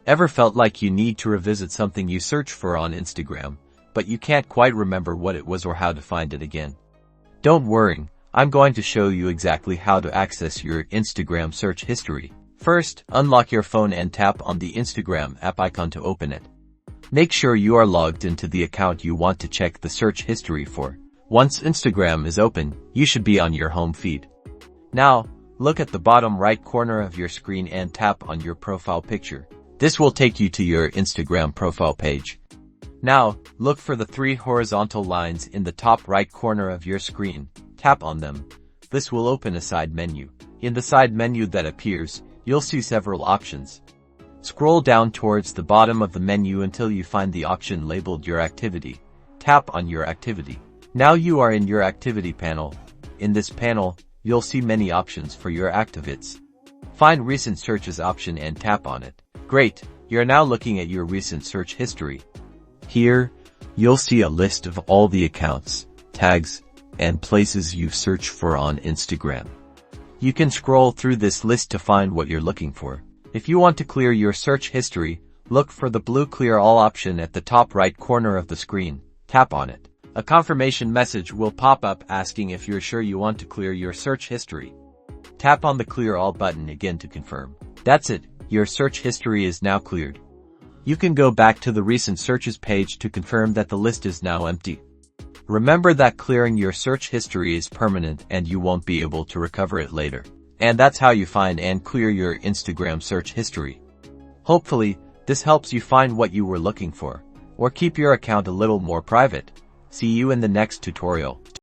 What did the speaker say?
Ever felt like you need to revisit something you searched for on Instagram, but you can't quite remember what it was or how to find it again? Don't worry, I'm going to show you exactly how to access your Instagram search history. First, unlock your phone and tap on the Instagram app icon to open it. Make sure you are logged into the account you want to check the search history for. Once Instagram is open, you should be on your home feed. Now, look at the bottom right corner of your screen and tap on your profile picture. This will take you to your Instagram profile page. Now, look for the 3 horizontal lines in the top right corner of your screen. Tap on them. This will open a side menu. In the side menu that appears, you'll see several options. Scroll down towards the bottom of the menu until you find the option labeled Your Activity. Tap on Your Activity. Now you are in your Activity panel. In this panel, you'll see many options for your activities. Find Recent Searches option and tap on it. Great, you're now looking at your recent search history. Here, you'll see a list of all the accounts, tags, and places you've searched for on Instagram. You can scroll through this list to find what you're looking for. If you want to clear your search history, look for the blue Clear All option at the top right corner of the screen. Tap on it. A confirmation message will pop up asking if you're sure you want to clear your search history. Tap on the Clear All button again to confirm. That's it, your search history is now cleared. You can go back to the Recent Searches page to confirm that the list is now empty. Remember that clearing your search history is permanent and you won't be able to recover it later. And that's how you find and clear your Instagram search history. Hopefully, this helps you find what you were looking for, or keep your account a little more private. See you in the next tutorial.